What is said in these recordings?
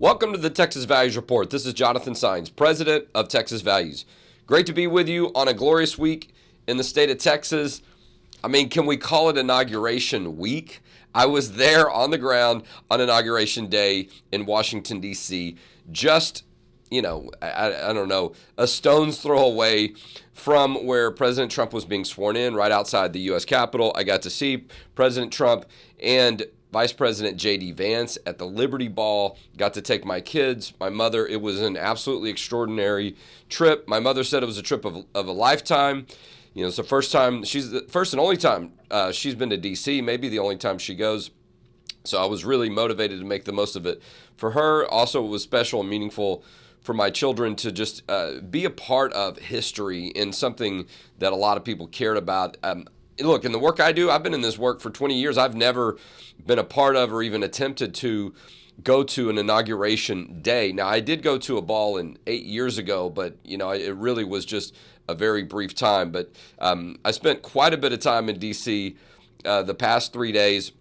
Welcome to the Texas Values Report. This is Jonathan Saenz, president of Texas Values. Great to be with you on a glorious week in the state of Texas. I mean, can we call it Inauguration Week? I was there on the ground on Inauguration Day in Washington, D.C., just, I don't know, a stone's throw away from where President Trump was being sworn in, right outside the U.S. Capitol. I got to see President Trump and Vice President J.D. Vance at the Liberty Ball. Got to take my kids, my mother. It was an absolutely extraordinary trip. My mother said it was a trip of a lifetime. It's the first time, she's the first and only time she's been to D.C., maybe the only time she goes. So I was really motivated to make the most of it. For her, also, it was special and meaningful for my children to just be a part of history in something that a lot of people cared about. Look, in the work I do, I've been in this work for 20 years. I've never been a part of or even attempted to go to an inauguration day. Now, I did go to a ball 8 years ago, but, it really was just a very brief time. But I spent quite a bit of time in D.C. The past 3 days,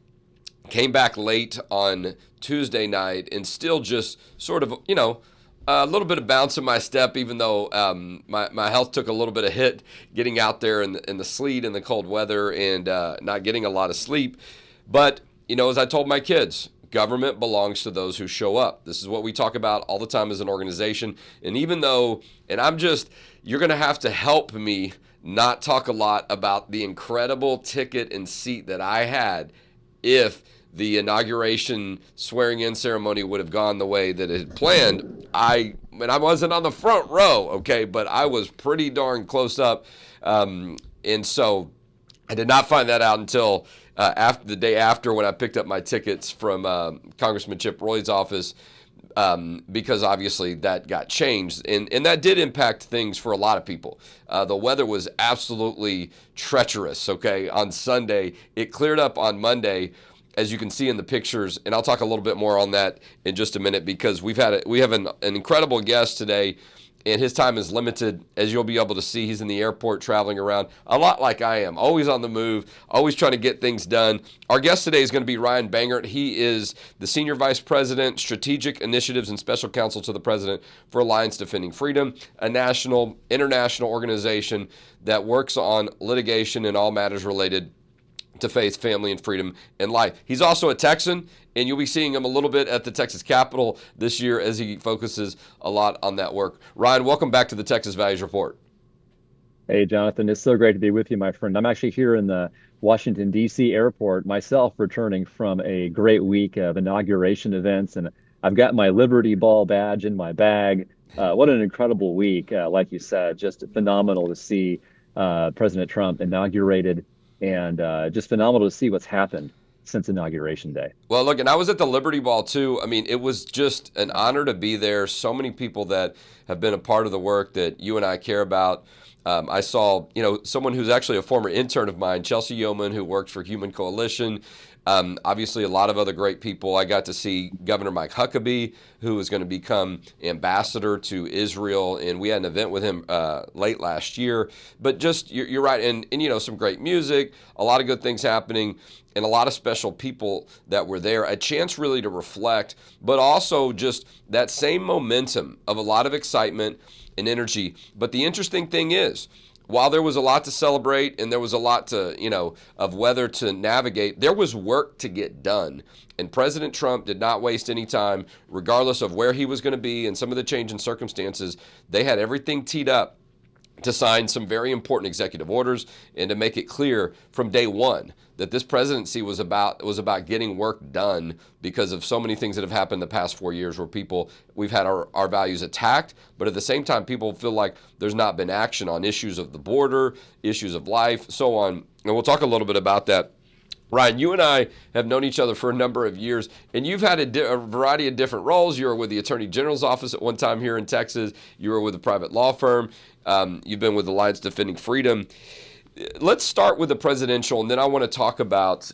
came back late on Tuesday night, and still just sort of, a little bit of bounce in my step, even though my health took a little bit of hit getting out there in the sleet and the cold weather and not getting a lot of sleep. But, as I told my kids, government belongs to those who show up. This is what we talk about all the time as an organization. And even though, you're going to have to help me not talk a lot about the incredible ticket and seat that I had if the inauguration swearing-in ceremony would have gone the way that it had planned. I wasn't on the front row, okay, but I was pretty darn close up. And so I did not find that out until after the day after, when I picked up my tickets from Congressman Chip Roy's office, because obviously that got changed. And that did impact things for a lot of people. The weather was absolutely treacherous, okay, on Sunday. It cleared up on Monday, as you can see in the pictures, and I'll talk a little bit more on that in just a minute, because we have an incredible guest today, and his time is limited. As you'll be able to see, he's in the airport traveling around, a lot like I am, always on the move, always trying to get things done. Our guest today is going to be Ryan Bangert. He is the Senior Vice President, Strategic Initiatives and Special Counsel to the President for Alliance Defending Freedom, a international organization that works on litigation and all matters related to faith, family, and freedom and life. He's also a Texan, and you'll be seeing him a little bit at the Texas Capitol this year as he focuses a lot on that work. Ryan, welcome back to the Texas Values Report. Hey, Jonathan. It's so great to be with you, my friend. I'm actually here in the Washington, D.C. airport myself, returning from a great week of inauguration events, and I've got my Liberty Ball badge in my bag. What an incredible week. Like you said, just phenomenal to see President Trump inaugurated, and just phenomenal to see what's happened since Inauguration Day. Well, look, and I was at the Liberty Ball too. I mean, it was just an honor to be there. So many people that have been a part of the work that you and I care about. I saw, someone who's actually a former intern of mine, Chelsea Yeoman, who worked for Human Coalition. Obviously, a lot of other great people. I got to see Governor Mike Huckabee, who is going to become ambassador to Israel, and we had an event with him late last year. But just, you're right, and some great music, a lot of good things happening, and a lot of special people that were there. A chance really to reflect, but also just that same momentum of a lot of excitement and energy. But the interesting thing is, while there was a lot to celebrate and there was a lot to, of weather to navigate, there was work to get done. And President Trump did not waste any time, regardless of where he was going to be and some of the change in circumstances. They had everything teed up to sign some very important executive orders and to make it clear from day one that this presidency was about getting work done, because of so many things that have happened the past 4 years where we've had our values attacked, but at the same time, people feel like there's not been action on issues of the border, issues of life, so on. And we'll talk a little bit about that. Ryan, you and I have known each other for a number of years, and you've had a variety of different roles. You were with the Attorney General's office at one time here in Texas. You were with a private law firm. You've been with Alliance Defending Freedom. Let's start with the presidential, and then I want to talk about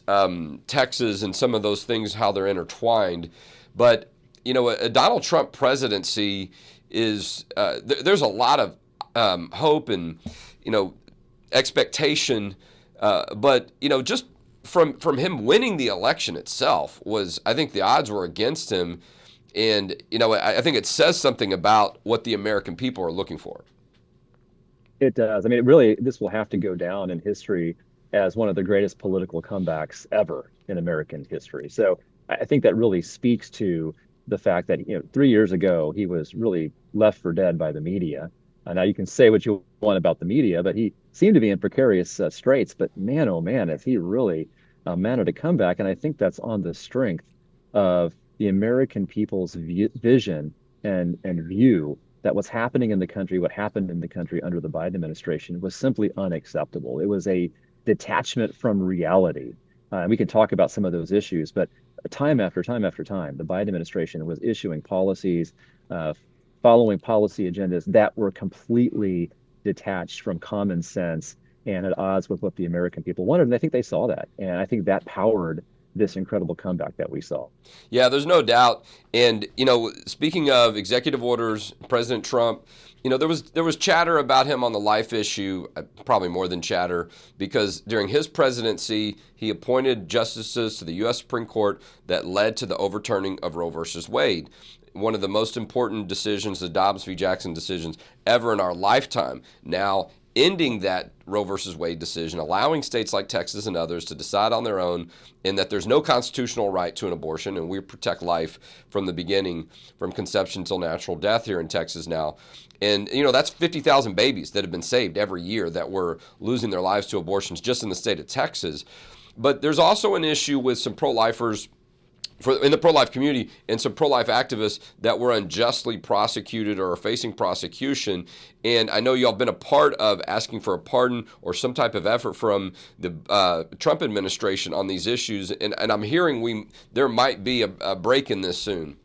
Texas and some of those things, how they're intertwined. But, a Donald Trump presidency is, there's a lot of hope and, expectation. But, just from him winning the election itself I think the odds were against him. And, I think it says something about what the American people are looking for. It does. I mean, it really, this will have to go down in history as one of the greatest political comebacks ever in American history. So I think that really speaks to the fact that, 3 years ago, he was really left for dead by the media. Now you can say what you want about the media, but he seemed to be in precarious straits. But man, oh man, has he really mounted a comeback? And I think that's on the strength of the American people's vision and view that what's happening in the country, what happened in the country under the Biden administration was simply unacceptable. It was a detachment from reality. And we can talk about some of those issues, but time after time after time, the Biden administration was issuing policies, uh, following policy agendas that were completely detached from common sense and at odds with what the American people wanted. And I think they saw that. And I think that powered this incredible comeback that we saw. Yeah, there's no doubt. And speaking of executive orders, President Trump, there was chatter about him on the life issue, probably more than chatter, because during his presidency, he appointed justices to the U.S. Supreme Court that led to the overturning of Roe versus Wade, one of the most important decisions, the Dobbs v. Jackson decisions ever in our lifetime. Now, ending that Roe versus Wade decision, allowing states like Texas and others to decide on their own, and that there's no constitutional right to an abortion, and we protect life from the beginning, from conception till natural death here in Texas now. And, that's 50,000 babies that have been saved every year that were losing their lives to abortions just in the state of Texas. But there's also an issue with some pro-lifers in the pro-life community and some pro-life activists that were unjustly prosecuted or are facing prosecution. And I know y'all been a part of asking for a pardon or some type of effort from the Trump administration on these issues. And I'm hearing there might be a break in this soon.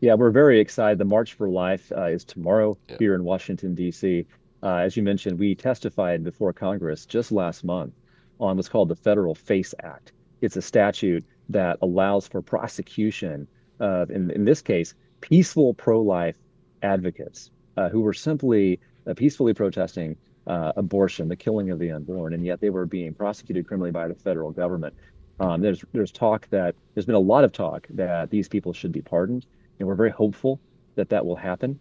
Yeah, we're very excited. The March for Life is tomorrow Yeah. here in Washington, D.C. As you mentioned, we testified before Congress just last month on what's called the Federal FACE Act. It's a statute that allows for prosecution of, in this case, peaceful pro-life advocates who were simply peacefully protesting abortion, the killing of the unborn, and yet they were being prosecuted criminally by the federal government. There's talk that there's been a lot of talk that these people should be pardoned, and we're very hopeful that that will happen.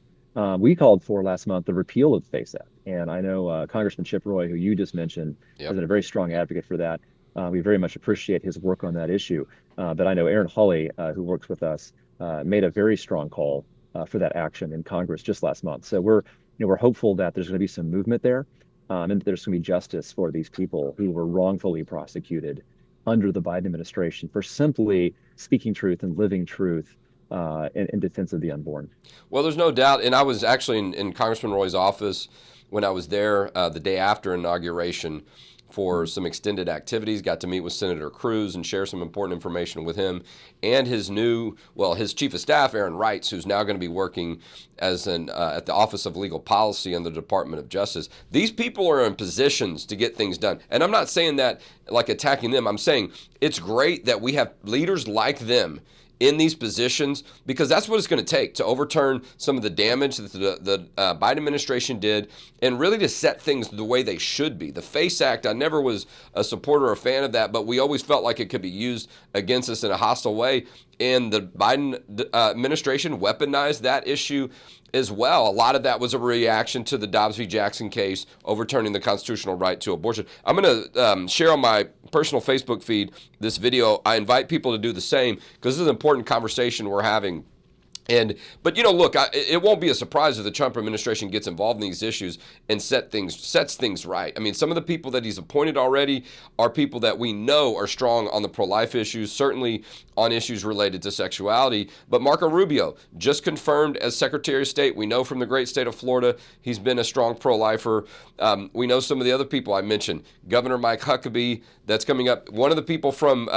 We called for last month the repeal of the FACE Act, and I know Congressman Chip Roy, who you just mentioned, Yep. has been a very strong advocate for that. We very much appreciate his work on that issue. But I know Aaron Hawley, who works with us, made a very strong call for that action in Congress just last month. So we're hopeful that there's going to be some movement there, and that there's going to be justice for these people who were wrongfully prosecuted under the Biden administration for simply speaking truth and living truth in defense of the unborn. Well, there's no doubt. And I was actually in Congressman Roy's office when I was there the day after inauguration for some extended activities, got to meet with Senator Cruz and share some important information with him and his chief of staff, Aaron Reitz, who's now going to be working as at the Office of Legal Policy in the Department of Justice. These people are in positions to get things done. And I'm not saying that like attacking them. I'm saying it's great that we have leaders like them in these positions, because that's what it's going to take to overturn some of the damage that the Biden administration did and really to set things the way they should be. The FACE Act, I never was a supporter or a fan of that, but we always felt like it could be used against us in a hostile way. And the Biden administration weaponized that issue as well. A lot of that was a reaction to the Dobbs v. Jackson case, overturning the constitutional right to abortion. I'm going to share on my personal Facebook feed this video. I invite people to do the same because this is an important conversation we're having. But look, it won't be a surprise if the Trump administration gets involved in these issues and sets things right. I mean, some of the people that he's appointed already are people that we know are strong on the pro-life issues, certainly on issues related to sexuality. But Marco Rubio just confirmed as Secretary of State. We know from the great state of Florida, he's been a strong pro-lifer. We know some of the other people I mentioned. Governor Mike Huckabee, that's coming up. One of the people from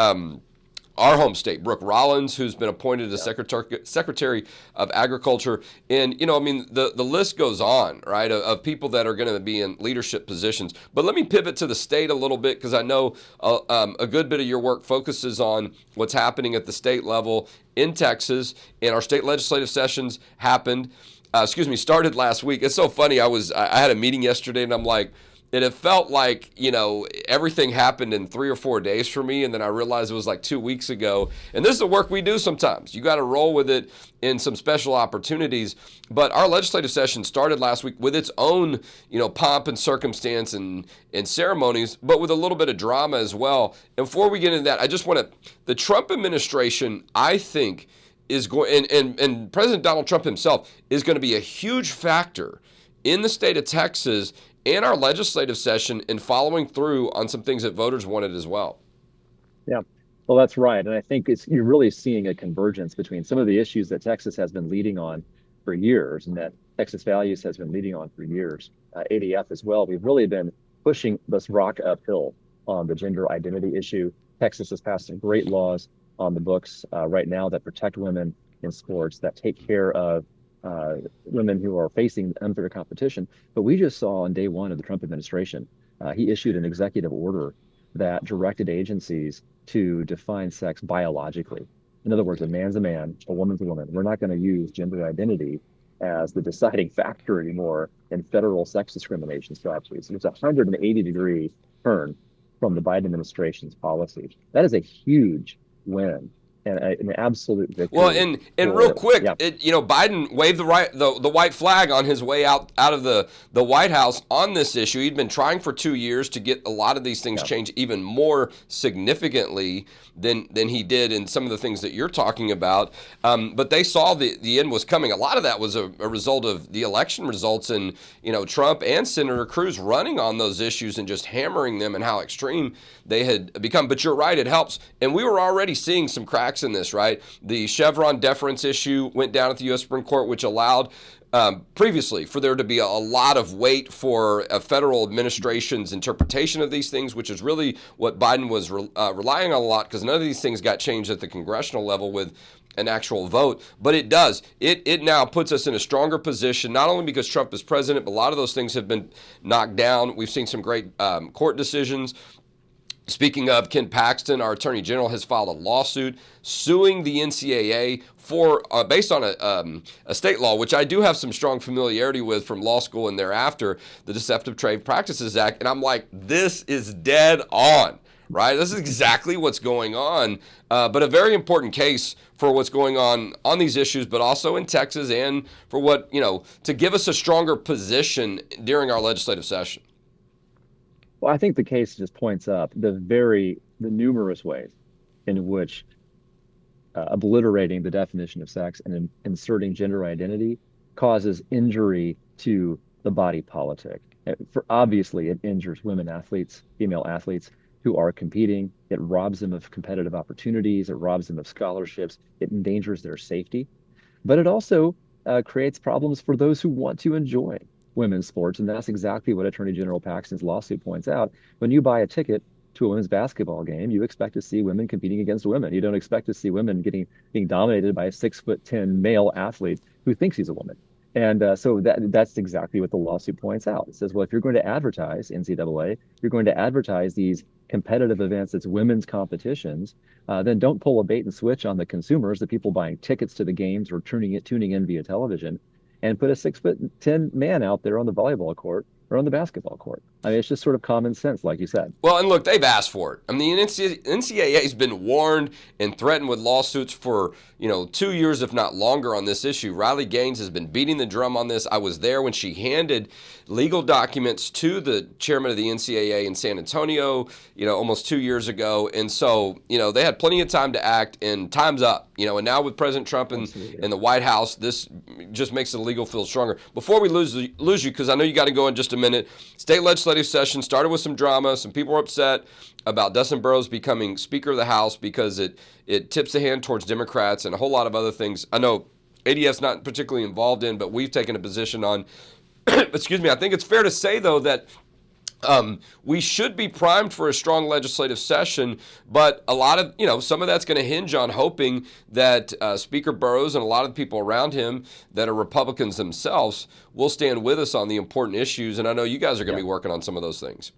our home state, Brooke Rollins, who's been appointed as Secretary of Agriculture. And, the list goes on, right, of people that are going to be in leadership positions. But let me pivot to the state a little bit, because I know a good bit of your work focuses on what's happening at the state level in Texas. And our state legislative sessions started last week. It's so funny. I had a meeting yesterday, and I'm like, it had felt like, everything happened in 3 or 4 days for me. And then I realized it was like 2 weeks ago. And this is the work we do sometimes. You got to roll with it in some special opportunities. But our legislative session started last week with its own, pomp and circumstance and ceremonies, but with a little bit of drama as well. And before we get into that, I just want to, the Trump administration, I think, is going, and President Donald Trump himself is going to be a huge factor in the state of Texas and our legislative session in following through on some things that voters wanted as well. Yeah, well, that's right. And I think you're really seeing a convergence between some of the issues that Texas has been leading on for years and that Texas Values has been leading on for years. ADF as well. We've really been pushing this rock uphill on the gender identity issue. Texas has passed some great laws on the books right now that protect women in sports, that take care of women who are facing unfair competition. But we just saw on day one of the Trump administration, he issued an executive order that directed agencies to define sex biologically. In other words, a man's a man, a woman's a woman. We're not going to use gender identity as the deciding factor anymore in federal sex discrimination statutes. It's a 180-degree turn from the Biden administration's policy. That is a huge win and an absolute victory. Well, and real quick, yeah. Biden waved the white flag on his way out of the White House on this issue. He'd been trying for 2 years to get a lot of these things changed even more significantly than he did in some of the things that you're talking about. But they saw the end was coming. A lot of that was a result of the election results and Trump and Senator Cruz running on those issues and just hammering them and how extreme they had become. But you're right, it helps. And we were already seeing some cracks in this, right? The Chevron deference issue went down at the U.S. Supreme Court, which allowed previously for there to be a lot of weight for a federal administration's interpretation of these things, which is really what Biden was relying on a lot, because none of these things got changed at the congressional level with an actual vote. But it does. It now puts us in a stronger position, not only because Trump is president, but a lot of those things have been knocked down. We've seen some great court decisions. Speaking of, Ken Paxton, our Attorney General, has filed a lawsuit suing the NCAA for based on a state law, which I do have some strong familiarity with from law school and thereafter, the Deceptive Trade Practices Act. And I'm like, this is dead on, right? This is exactly what's going on, but a very important case for what's going on these issues, but also in Texas and for what, to give us a stronger position during our legislative session. Well, I think the case just points up the numerous ways in which obliterating the definition of sex and inserting gender identity causes injury to the body politic. Obviously, it injures women athletes, female athletes who are competing. It robs them of competitive opportunities. It robs them of scholarships. It endangers their safety. But it also creates problems for those who want to enjoy women's sports. And that's exactly what Attorney General Paxton's lawsuit points out. When you buy a ticket to a women's basketball game, you expect to see women competing against women. You don't expect to see women being dominated by a 6'10" male athlete who thinks he's a woman. And so that's exactly what the lawsuit points out. It says, well, if you're going to advertise NCAA, you're going to advertise these competitive events, it's women's competitions, then don't pull a bait and switch on the consumers, the people buying tickets to the games or tuning in via television, and put a 6'10" man out there on the volleyball court or on the basketball court. I mean, it's just sort of common sense, like you said. Well, and look, they've asked for it. I mean, the NCAA has been warned and threatened with lawsuits for, 2 years, if not longer, on this issue. Riley Gaines has been beating the drum on this. I was there when she handed legal documents to the chairman of the NCAA in San Antonio, almost 2 years ago. And so, they had plenty of time to act, and time's up. And now with President Trump in the White House, this just makes the legal field stronger. Before we lose you, because I know you got to go in just a minute, state legislative session started with some drama. Some people were upset about Dustin Burrows becoming Speaker of the House because it tips the hand towards Democrats and a whole lot of other things. I know ADF's not particularly involved in, but we've taken a position on, excuse me, I think it's fair to say, though, that we should be primed for a strong legislative session, but a lot of, some of that's going to hinge on hoping that Speaker Burrows and a lot of the people around him that are Republicans themselves will stand with us on the important issues. And I know you guys are going to be working on some of those things.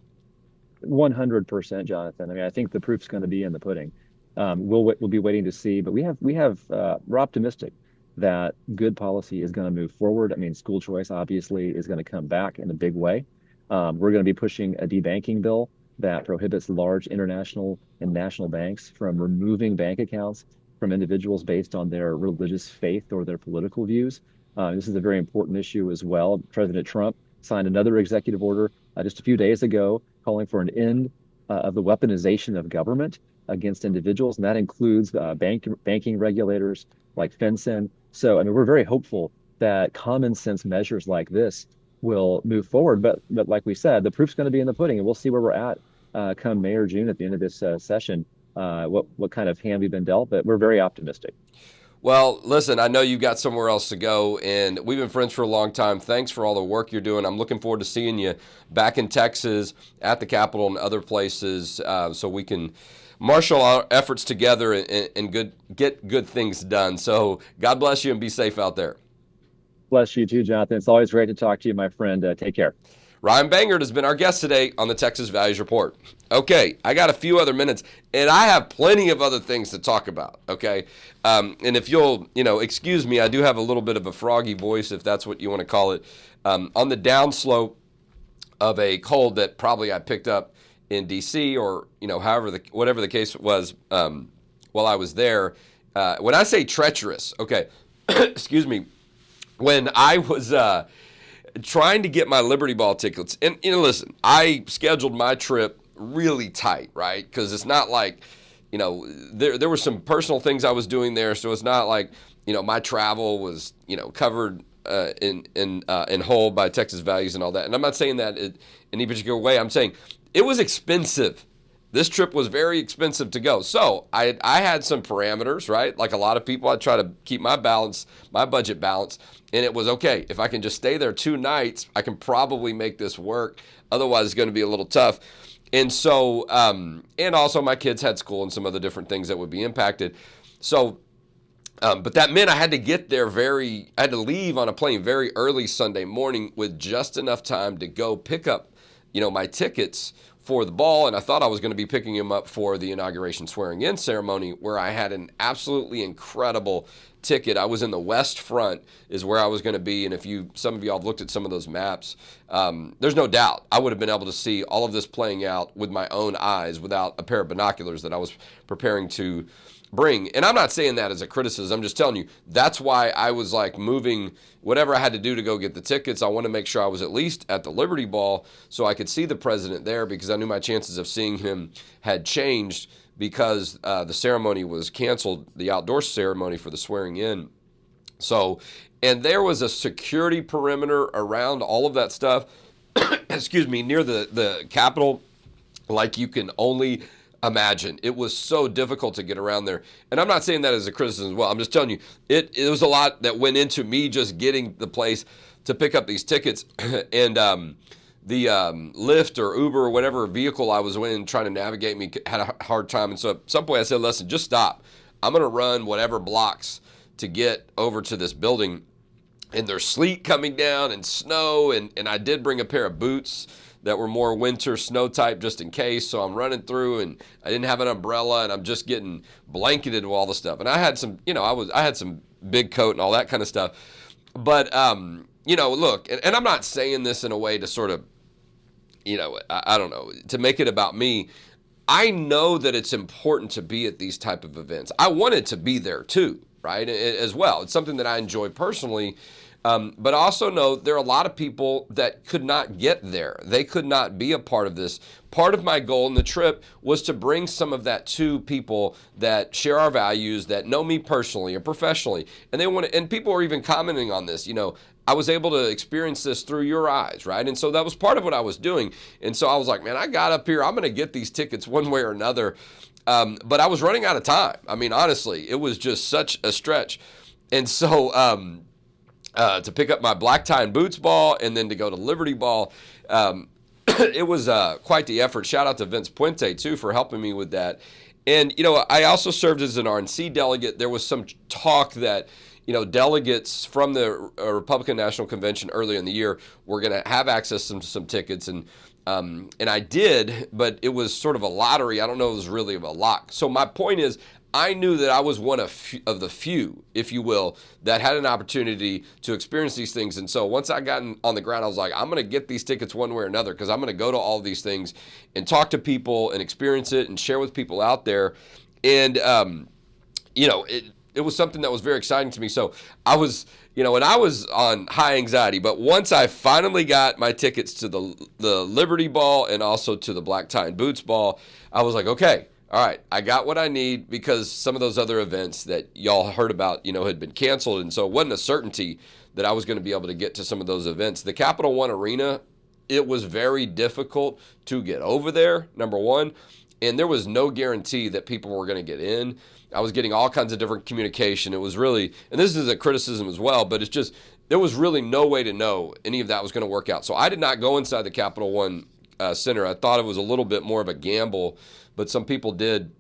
100%, Jonathan. I mean, I think the proof's going to be in the pudding. We'll be waiting to see, but we're optimistic that good policy is going to move forward. I mean, school choice obviously is going to come back in a big way. We're going to be pushing a debanking bill that prohibits large international and national banks from removing bank accounts from individuals based on their religious faith or their political views. This is a very important issue as well. President Trump signed another executive order just a few days ago calling for an end of the weaponization of government against individuals, and that includes banking regulators like FinCEN. So, I mean, we're very hopeful that common sense measures like this will move forward. But like we said, the proof's going to be in the pudding, and we'll see where we're at come May or June at the end of this session. What kind of hand we've been dealt, but we're very optimistic. Well, listen, I know you've got somewhere else to go, and we've been friends for a long time. Thanks for all the work you're doing. I'm looking forward to seeing you back in Texas at the Capitol and other places so we can marshal our efforts together and get good things done. So God bless you and be safe out there. Bless you too, Jonathan. It's always great to talk to you, my friend. Take care. Ryan Bangert has been our guest today on the Texas Values Report. Okay, I got a few other minutes, and I have plenty of other things to talk about, okay? And if you'll, excuse me, I do have a little bit of a froggy voice, if that's what you want to call it, on the downslope of a cold that probably I picked up in D.C. or, whatever the case was while I was there. When I say treacherous, okay, excuse me, when I was trying to get my Liberty Ball tickets, and listen, I scheduled my trip really tight, right? Because it's not like, there were some personal things I was doing there, so it's not like, my travel was, covered in whole by Texas Values and all that. And I'm not saying that in any particular way. I'm saying it was expensive. This trip was very expensive to go. So I had some parameters, right? Like a lot of people, I try to keep my budget balance. And it was okay. If I can just stay there 2 nights, I can probably make this work. Otherwise, it's going to be a little tough. And so, and also my kids had school and some other different things that would be impacted. So, but that meant I had to get there I had to leave on a plane very early Sunday morning with just enough time to go pick up, my tickets for the ball, and I thought I was going to be picking him up for the inauguration swearing-in ceremony, where I had an absolutely incredible ticket. I was in the west front is where I was going to be, and if some of y'all have looked at some of those maps, there's no doubt I would have been able to see all of this playing out with my own eyes without a pair of binoculars that I was preparing to bring. And I'm not saying that as a criticism. I'm just telling you that's why I was like moving whatever I had to do to go get the tickets. I want to make sure I was at least at the Liberty Ball so I could see the president there, because I knew my chances of seeing him had changed because the ceremony was canceled, the outdoor ceremony for the swearing in. So, and there was a security perimeter around all of that stuff, excuse me, near the Capitol, like you can only imagine. It was so difficult to get around there. And I'm not saying that as a criticism as well. I'm just telling you, it was a lot that went into me just getting the place to pick up these tickets. And the Lyft or Uber or whatever vehicle I was in trying to navigate me had a hard time. And so at some point I said, listen, just stop. I'm going to run whatever blocks to get over to this building. And there's sleet coming down and snow. And I did bring a pair of boots that were more winter snow type just in case. So I'm running through, and I didn't have an umbrella, and I'm just getting blanketed with all the stuff. And I had some, I had some big coat and all that kind of stuff. But, look, and I'm not saying this in a way to sort of, I don't know, to make it about me. I know that it's important to be at these type of events. I wanted to be there too, right, as well. It's something that I enjoy personally. But I also know there are a lot of people that could not get there. They could not be a part of this. Part of my goal in the trip was to bring some of that to people that share our values, that know me personally or professionally. And and people are even commenting on this. I was able to experience this through your eyes, right? And so that was part of what I was doing. And so I was like, man, I got up here. I'm going to get these tickets one way or another. But I was running out of time. I mean, honestly, it was just such a stretch. And so to pick up my black tie and boots ball and then to go to Liberty Ball, it was quite the effort. Shout out to Vince Puente, too, for helping me with that. And, I also served as an RNC delegate. There was some talk that, delegates from the Republican National Convention earlier in the year were going to have access to some tickets. And I did, but it was sort of a lottery. I don't know if it was really a lock. So my point is, I knew that I was one of the few, if you will, that had an opportunity to experience these things. And so once I got on the ground, I was like, I'm going to get these tickets one way or another, because I'm going to go to all these things and talk to people and experience it and share with people out there. And, it was something that was very exciting to me. So I was, and I was on high anxiety, but once I finally got my tickets to the Liberty Ball and also to the Black Tie and Boots Ball, I was like, okay, all right, I got what I need, because some of those other events that y'all heard about, had been canceled. And so it wasn't a certainty that I was going to be able to get to some of those events. The Capital One Arena, it was very difficult to get over there, number one. And there was no guarantee that people were going to get in. I was getting all kinds of different communication. It was really, and this is a criticism as well, but it's just, there was really no way to know any of that was going to work out. So I did not go inside the Capital One Center. I thought it was a little bit more of a gamble, but some people did,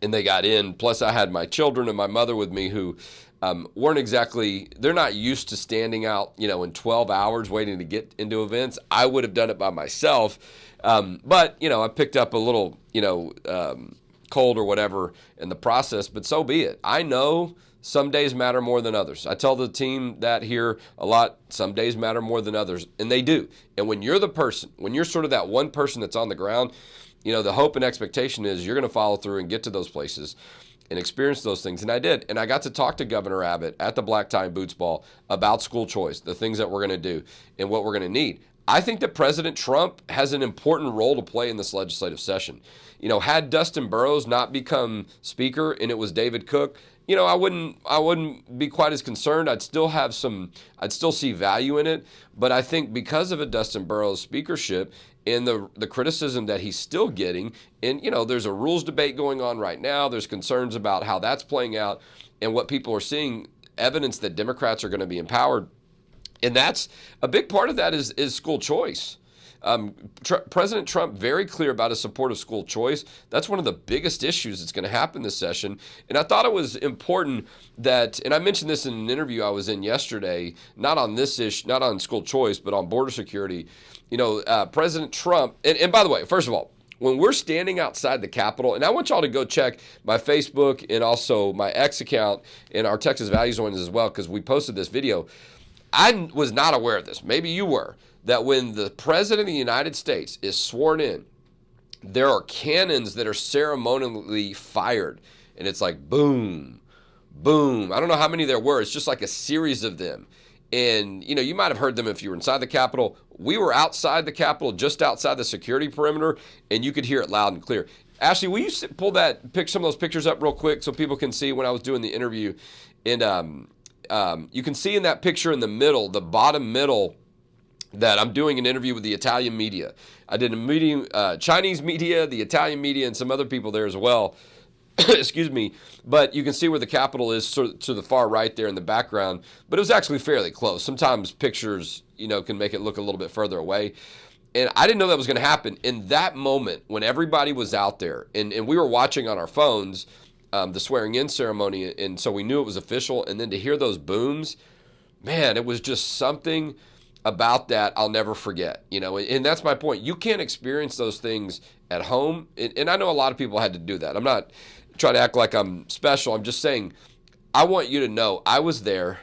and they got in. Plus, I had my children and my mother with me who weren't exactly, they're not used to standing out, in 12 hours waiting to get into events. I would have done it by myself. But, I picked up a little, cold or whatever in the process, but so be it. I know some days matter more than others. I tell the team that here a lot, some days matter more than others, and they do. And when you're the person, when you're sort of that one person that's on the ground, the hope and expectation is you're going to follow through and get to those places and experience those things. And I did. And I got to talk to Governor Abbott at the Black Tie and Boots Ball about school choice, the things that we're going to do and what we're going to need. I think that President Trump has an important role to play in this legislative session. Had Dustin Burrows not become speaker and it was David Cook, I wouldn't be quite as concerned. I'd still see value in it. But I think because of a Dustin Burrows speakership and the criticism that he's still getting, and there's a rules debate going on right now. There's concerns about how that's playing out and what people are seeing, evidence that Democrats are going to be empowered. And that's a big part of that is school choice. President Trump very clear about his support of school choice. That's one of the biggest issues that's going to happen this session. And I thought it was important that, and I mentioned this in an interview I was in yesterday, not on this issue, not on school choice, but on border security. President Trump, and by the way, first of all, when we're standing outside the Capitol, and I want y'all to go check my Facebook and also my X account and our Texas Values ones as well, because we posted this video. I was not aware of this. Maybe you were. That when the President of the United States is sworn in, there are cannons that are ceremonially fired. And it's like boom, boom. I don't know how many there were. It's just like a series of them. And, you might have heard them if you were inside the Capitol. We were outside the Capitol, just outside the security perimeter, and you could hear it loud and clear. Ashley, will you pick some of those pictures up real quick so people can see when I was doing the interview? And you can see in that picture in the middle, the bottom middle, that I'm doing an interview with the Italian media. I did a meeting, Chinese media, the Italian media, and some other people there as well. Excuse me. But you can see where the Capitol is sort of to the far right there in the background. But it was actually fairly close. Sometimes pictures, can make it look a little bit further away. And I didn't know that was going to happen. In that moment, when everybody was out there, and we were watching on our phones the swearing-in ceremony, and so we knew it was official. And then to hear those booms, man, it was just something about that I'll never forget, and that's my point. You can't experience those things at home, and I know a lot of people had to do that. I'm not trying to act like I'm special. I'm just saying I want you to know I was there,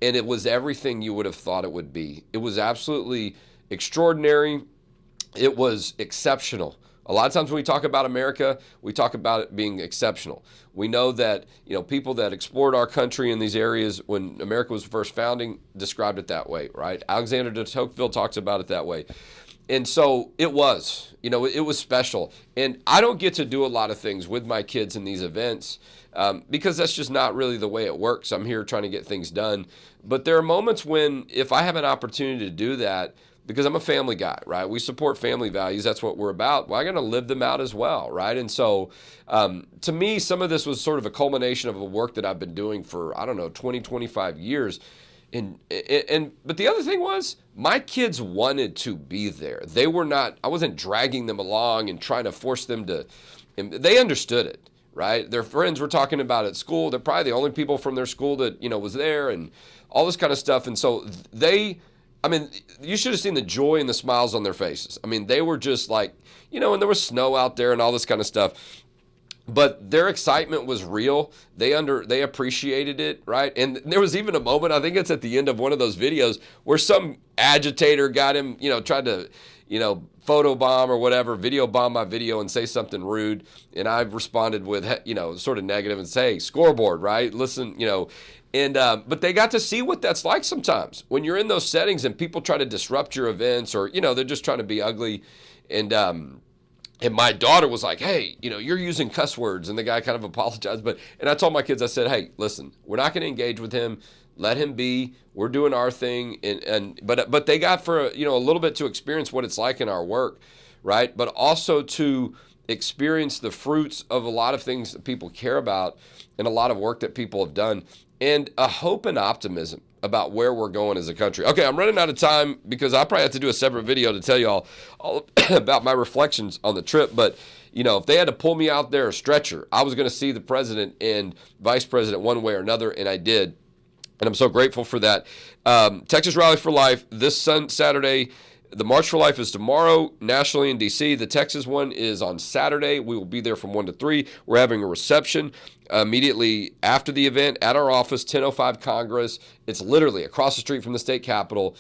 and it was everything you would have thought it would be. It was absolutely extraordinary. It was exceptional. A lot of times when we talk about America, we talk about it being exceptional. We know that, people that explored our country in these areas when America was first founding described it that way, right? Alexander de Tocqueville talks about it that way. And so it was, it was special. And I don't get to do a lot of things with my kids in these events because that's just not really the way it works. I'm here trying to get things done. But there are moments when if I have an opportunity to do that, because I'm a family guy, right? We support family values. That's what we're about. Well, I'm going to live them out as well, right? And so to me, some of this was sort of a culmination of the work that I've been doing for, 20, 25 years. But the other thing was my kids wanted to be there. They were not, I wasn't dragging them along and trying to force them to, and they understood it, right? Their friends were talking about it at school. They're probably the only people from their school that, was there and all this kind of stuff. And so you should have seen the joy and the smiles on their faces. They were just like, and there was snow out there and all this kind of stuff. but their excitement was real. They appreciated it, right? And there was even a moment, I think it's at the end of one of those videos, where some agitator got him, tried to, photo bomb or whatever, video bomb my video and say something rude. And I responded with, sort of negative and say, hey, scoreboard, right? Listen, and but they got to see what that's like sometimes when you're in those settings and people try to disrupt your events, or they're just trying to be ugly. And my daughter was like, hey, you're using cuss words. And the guy kind of apologized. And I told my kids, I said, hey, listen, we're not going to engage with him. Let him be. We're doing our thing. But they got for a little bit to experience what it's like in our work, right? But also to experience the fruits of a lot of things that people care about and a lot of work that people have done, and a hope and optimism about where we're going as a country. Okay, I'm running out of time because I probably have to do a separate video to tell you all about my reflections on the trip. But, if they had to pull me out there a stretcher, I was going to see the president and vice president one way or another, and I did. And I'm so grateful for that. Texas Rally for Life this Saturday. The March for Life is tomorrow nationally in D.C. The Texas one is on Saturday. We will be there from 1 to 3. We're having a reception immediately after the event at our office, 1005 Congress. It's literally across the street from the state capitol.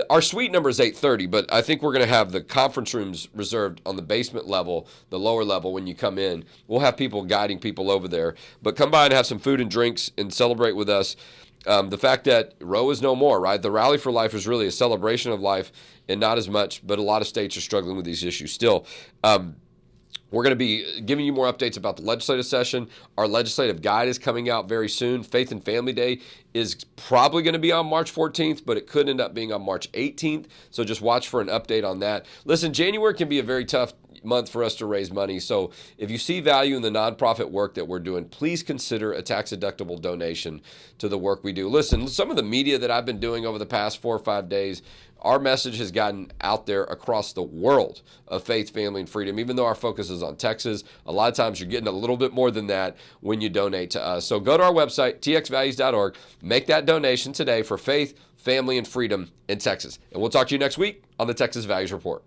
Our suite number is 830, but I think we're going to have the conference rooms reserved on the basement level, the lower level when you come in. We'll have people guiding people over there. But come by and have some food and drinks and celebrate with us. The fact that Roe is no more, right? The Rally for Life is really a celebration of life and not as much, but a lot of states are struggling with these issues still. We're going to be giving you more updates about the legislative session. Our legislative guide is coming out very soon. Faith and Family Day is probably going to be on March 14th, but it could end up being on March 18th. So just watch for an update on that. Listen, January can be a very tough month for us to raise money. So if you see value in the nonprofit work that we're doing, please consider a tax-deductible donation to the work we do. Listen, some of the media that I've been doing over the past 4 or 5 days, our message has gotten out there across the world of faith, family, and freedom. Even though our focus is on Texas, a lot of times you're getting a little bit more than that when you donate to us. So go to our website, txvalues.org, make that donation today for faith, family, and freedom in Texas. And we'll talk to you next week on the Texas Values Report.